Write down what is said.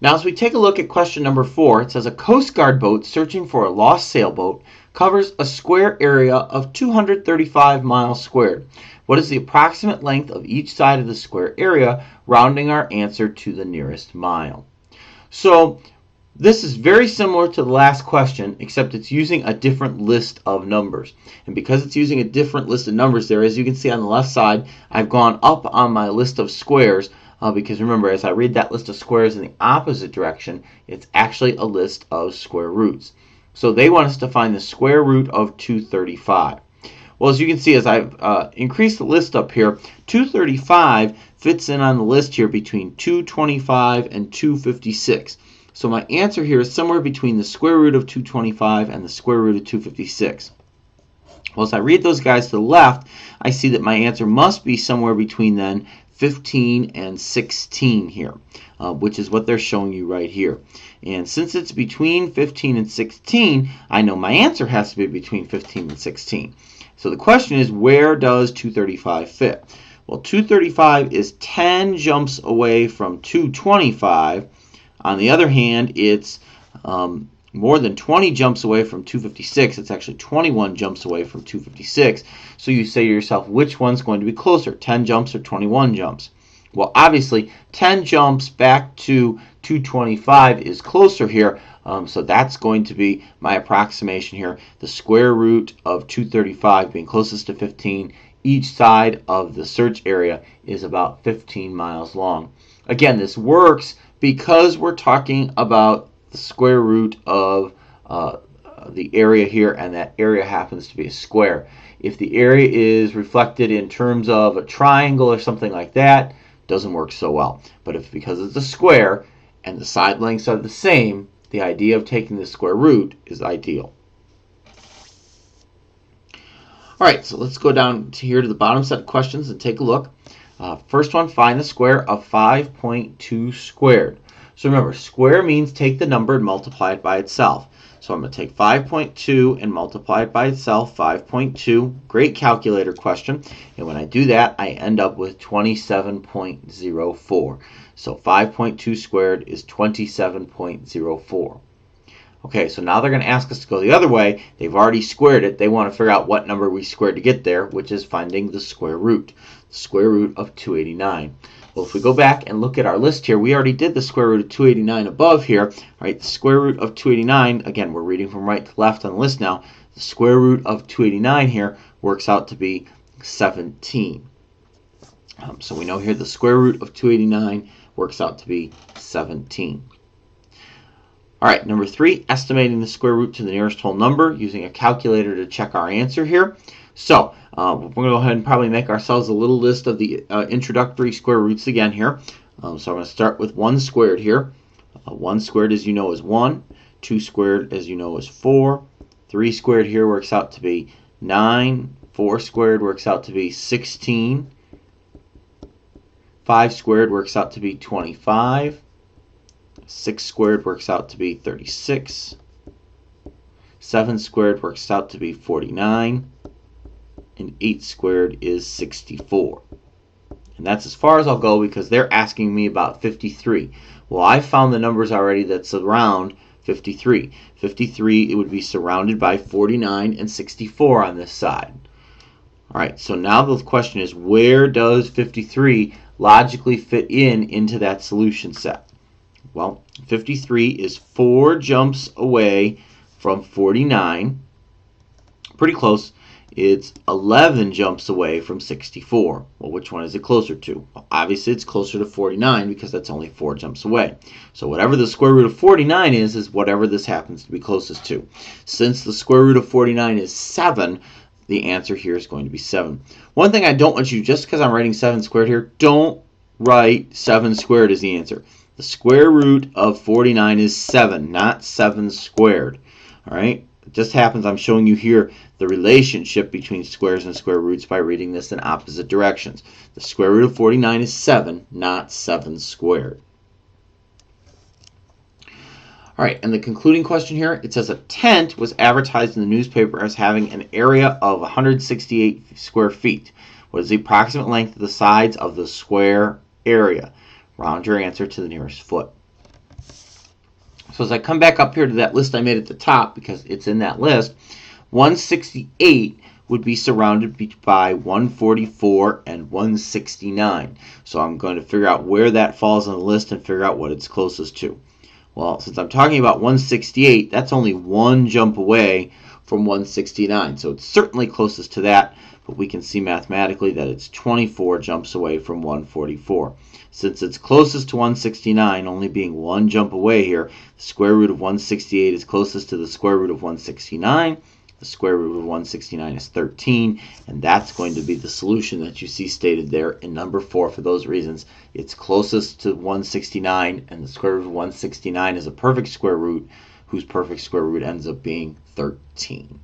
Now, as we take a look at question number 4, it says a Coast Guard boat searching for a lost sailboat covers a square area of 235 miles squared. What is the approximate length of each side of the square area, rounding our answer to the nearest mile? So this is very similar to the last question, except it's using a different list of numbers. And because it's using a different list of numbers there, as you can see on the left side, I've gone up on my list of squares because remember, as I read that list of squares in the opposite direction, it's actually a list of square roots. So they want us to find the square root of 235. Well, as you can see, as I've increased the list up here, 235 fits in on the list here between 225 and 256. So my answer here is somewhere between the square root of 225 and the square root of 256. Well, as I read those guys to the left, I see that my answer must be somewhere between then 15 and 16 here, which is what they're showing you right here. And since it's between 15 and 16, I know my answer has to be between 15 and 16. So the question is, where does 235 fit? Well, 235 is 10 jumps away from 225. On the other hand, it's more than 20 jumps away from 256. It's actually 21 jumps away from 256. So you say to yourself, which one's going to be closer, 10 jumps or 21 jumps? Well, obviously, 10 jumps back to 225 is closer here. So that's going to be my approximation here. The square root of 235 being closest to 15. Each side of the search area is about 15 miles long. Again, this works because we're talking about the square root of the area here, and that area happens to be a square. If the area is reflected in terms of a triangle or something like that, it doesn't work so well. But if because it's a square and the side lengths are the same, the idea of taking the square root is ideal. All right, so let's go down to here to the bottom set of questions and take a look. First one, find the square of 5.2 squared. So remember, square means take the number and multiply it by itself. So I'm going to take 5.2 and multiply it by itself, 5.2. Great calculator question. And when I do that, I end up with 27.04. So 5.2 squared is 27.04. Okay, so now they're going to ask us to go the other way. They've already squared it. They want to figure out what number we squared to get there, which is finding the square root. The square root of 289. Well, if we go back and look at our list here, we already did the square root of 289 above here. Right, the square root of 289, again, we're reading from right to left on the list now. The square root of 289 here works out to be 17. So we know here the square root of 289 works out to be 17. All right, number 3, estimating the square root to the nearest whole number using a calculator to check our answer here. So we're going to go ahead and probably make ourselves a little list of the introductory square roots again here. So I'm going to start with 1 squared here. 1 squared, as you know, is 1. 2 squared, as you know, is 4. 3 squared here works out to be 9. 4 squared works out to be 16. 5 squared works out to be 25. 6 squared works out to be 36. 7 squared works out to be 49. And 8 squared is 64. And that's as far as I'll go because they're asking me about 53. Well, I found the numbers already that's around 53. 53, it would be surrounded by 49 and 64 on this side. All right, so now the question is, where does 53 logically fit into that solution set? Well, 53 is 4 jumps away from 49. Pretty close. It's 11 jumps away from 64. Well, which one is it closer to? Well, obviously, it's closer to 49 because that's only 4 jumps away. So whatever the square root of 49 is whatever this happens to be closest to. Since the square root of 49 is 7, the answer here is going to be 7. One thing I don't want you, just because I'm writing 7 squared here, don't write 7 squared as the answer. The square root of 49 is 7, not 7 squared. All right? It just happens I'm showing you here the relationship between squares and square roots by reading this in opposite directions. The square root of 49 is 7, not 7 squared. All right, and the concluding question here, it says a tent was advertised in the newspaper as having an area of 168 square feet. What is the approximate length of the sides of the square area? Round your answer to the nearest foot. So as I come back up here to that list I made at the top, because it's in that list, 168 would be surrounded by 144 and 169. So I'm going to figure out where that falls on the list and figure out what it's closest to. Well, since I'm talking about 168, that's only one jump away from 169. So it's certainly closest to that, but we can see mathematically that it's 24 jumps away from 144. Since it's closest to 169, only being one jump away here, the square root of 168 is closest to the square root of 169. The square root of 169 is 13, and that's going to be the solution that you see stated there in number 4 for those reasons. It's closest to 169, and the square root of 169 is a perfect square root whose perfect square root ends up being 13.